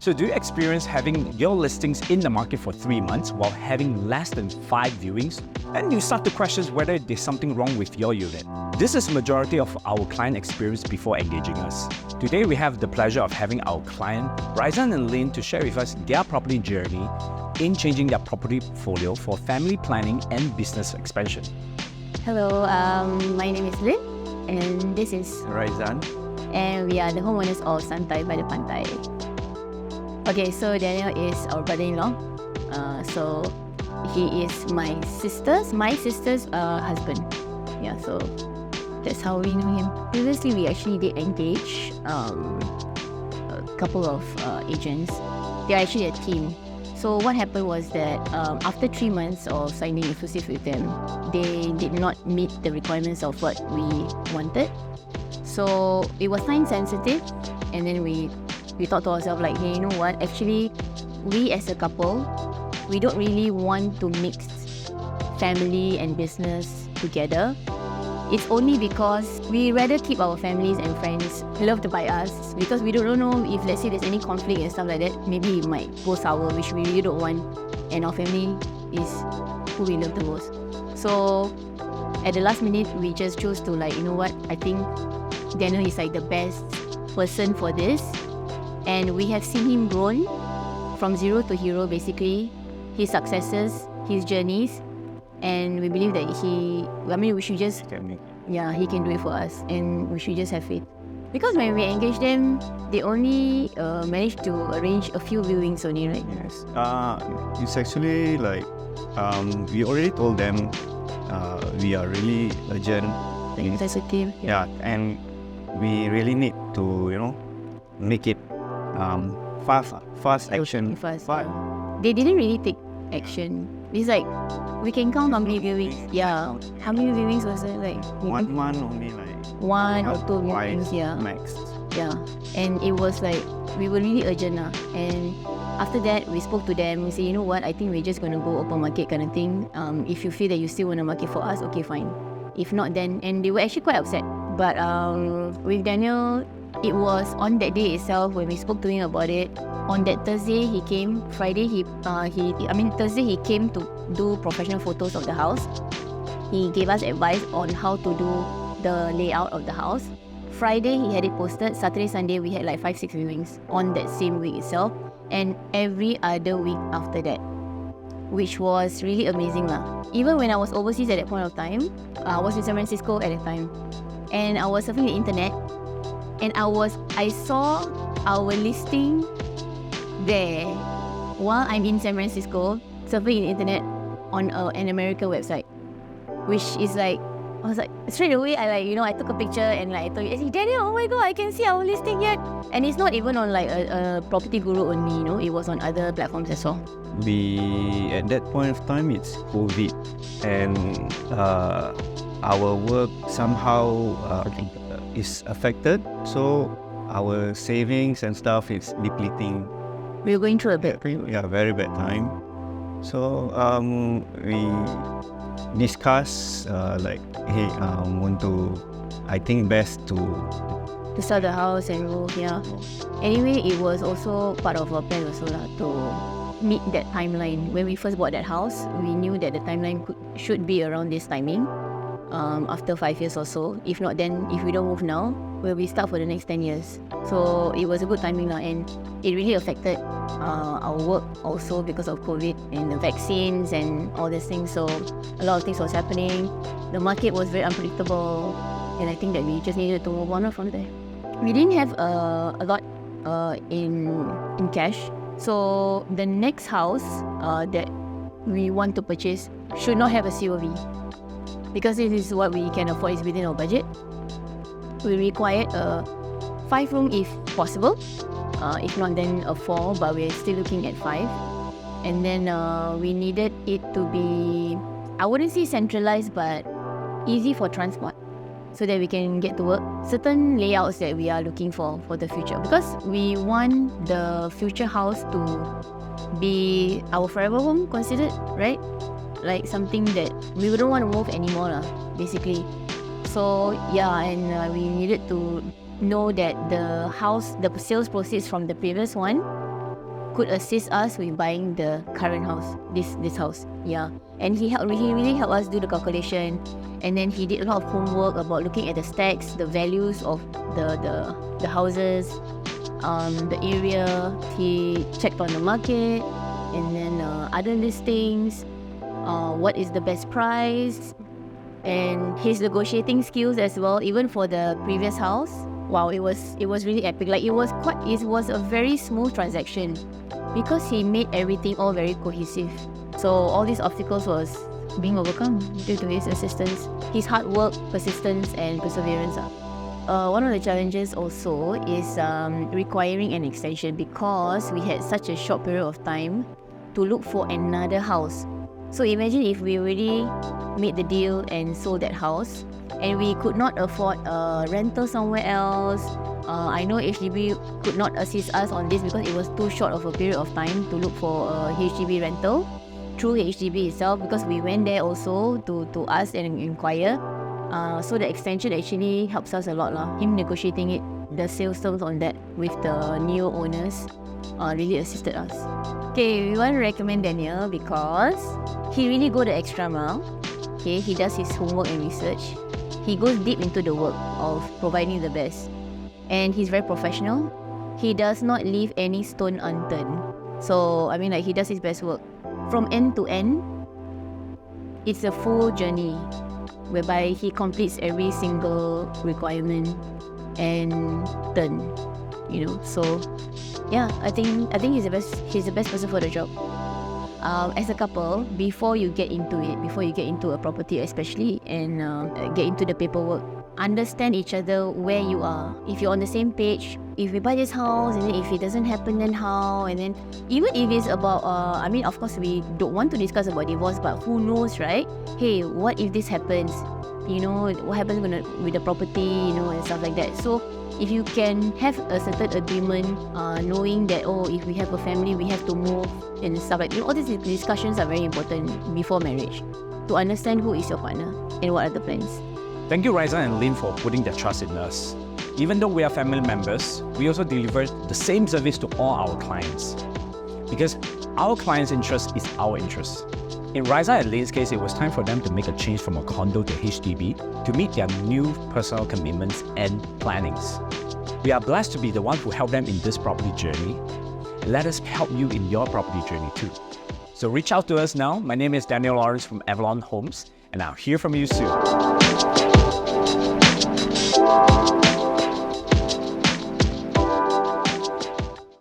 So do you experience having your listings in the market for 3 months while having less than 5 viewings? And you start to question whether there's something wrong with your unit. This is majority of our client experience before engaging us. Today we have the pleasure of having our client, Ryzan Lin, to share with us their property journey in changing their property portfolio for family planning and business expansion. Hello, my name is Lin, and this is Ryzan. and we are the homeowners of Santai by the Pantai. Okay, so Daniel is our brother-in-law. So he is my sister's husband. Yeah, so that's how we know him. Previously, we actually did engage a couple of agents. They're actually a team. So what happened was that after 3 months of signing exclusive with them, they did not meet the requirements of what we wanted. So it was time sensitive, and then we thought to ourselves like, hey, you know what? Actually, we as a couple, we don't really want to mix family and business together. It's only because we rather keep our families and friends loved by us, because we don't know if, let's say, there's any conflict and stuff like that, maybe it might go sour, which we really don't want. And our family is who we love the most. So at the last minute, we just chose to like, you know what? I think Daniel is like the best person for this. And we have seen him grown from zero to hero, basically. His successes, his journeys. And we believe that we should just, he can do it for us. And we should just have faith. Because when we engage them, they only managed to arrange a few viewings only, right? Yes. It's actually like, we already told them we are really urgent. Sensitive. Yeah, and we really need to, make it fast action. Fast. They didn't really take action. It's like, we can count how many viewings. Yeah. How many viewings was it? Like 1 month only, like 1 or 2 viewings, twice yeah. max. Yeah. And it was like, we were really urgent now. And after that, we spoke to them. We said, you know what, I think we're just going to go open market kind of thing. If you feel that you still want to market for us, okay, fine. If not, then... And they were actually quite upset. But with Daniel, it was on that day itself when we spoke to him about it. On that Thursday, he came. Friday, Thursday, he came to do professional photos of the house. He gave us advice on how to do the layout of the house. Friday, he had it posted. Saturday, Sunday, we had like 5-6 viewings on that same week itself. And every other week after that, which was really amazing lah. Even when I was overseas at that point of time, I was in San Francisco at that time, and I was surfing the internet, and I saw our listing there while I'm in San Francisco surfing the internet on an American website, which is like, I was like, straight away I took a picture and like I told you, Daniel, oh my god, I can see our listing yet. And it's not even on like a Property Guru only, it was on other platforms as well. At that point of time, it's COVID, and our work somehow is affected, so our savings and stuff is depleting. We were going through a bad time. Yeah, very bad time. So we discuss hey, I think best to sell the house and move. Yeah. Anyway, it was also part of our plan also to meet that timeline. When we first bought that house, we knew that the timeline should be around this timing. After 5 years or so. If not, then if we don't move now, we'll be stuck for the next 10 years. So it was a good timing now, and it really affected our work also because of COVID and the vaccines and all these things. So a lot of things was happening. The market was very unpredictable, and I think that we just needed to move on from there. We didn't have a lot in cash. So the next house that we want to purchase should not have a COV. Because this is what we can afford, is within our budget. We required a 5-room if possible. If not, then a 4, but we're still looking at 5. And then we needed it to be, I wouldn't say centralized, but easy for transport, so that we can get to work. Certain layouts that we are looking for the future, because we want the future house to be our forever home considered, right? Like something that we wouldn't want to move anymore lah, basically. So yeah, and we needed to know that the house, the sales proceeds from the previous one could assist us with buying the current house, this house. Yeah, and he really helped us do the calculation, and then he did a lot of homework about looking at the stacks, the values of the houses, the area. He checked on the market, and then other listings, what is the best price, and his negotiating skills as well, even for the previous house. Wow, it was really epic. Like it was a very smooth transaction because he made everything all very cohesive. So all these obstacles was being overcome due to his assistance, his hard work, persistence, and perseverance. One of the challenges also is requiring an extension because we had such a short period of time to look for another house. So imagine if we already made the deal and sold that house, and we could not afford a rental somewhere else. I know HDB could not assist us on this because it was too short of a period of time to look for a HDB rental through HDB itself, because we went there also to ask and inquire. So the extension actually helps us a lot lah. Him negotiating it, the sales terms on that with the new owners really assisted us. Okay, we want to recommend Daniel because he really go the extra mile. Okay, he does his homework and research. He goes deep into the work of providing the best, and he's very professional. He does not leave any stone unturned. So I mean, like, he does his best work from end to end. It's a full journey whereby he completes every single requirement and turn, you know. So yeah, I think he's the best person for the job. As a couple, before you get into a property especially, and get into the paperwork, understand each other where you are. If you're on the same page, if we buy this house and then if it doesn't happen, then how? And then even if it's about I mean, of course we don't want to discuss about divorce, but who knows, right? Hey, what if this happens? You know, what happens with the property, you know, and stuff like that. So if you can have a certain agreement, knowing that, oh, if we have a family, we have to move and stuff like that. All these discussions are very important before marriage, to understand who is your partner and what are the plans. Thank you, Ryzan and Lin, for putting their trust in us. Even though we are family members, we also deliver the same service to all our clients, because our clients' interest is our interest. In Ryzan and Lin's case, it was time for them to make a change from a condo to HDB to meet their new personal commitments and plannings. We are blessed to be the one who helped them in this property journey. Let us help you in your property journey too. So reach out to us now. My name is Daniel Lawrence from Avalon Homes, and I'll hear from you soon.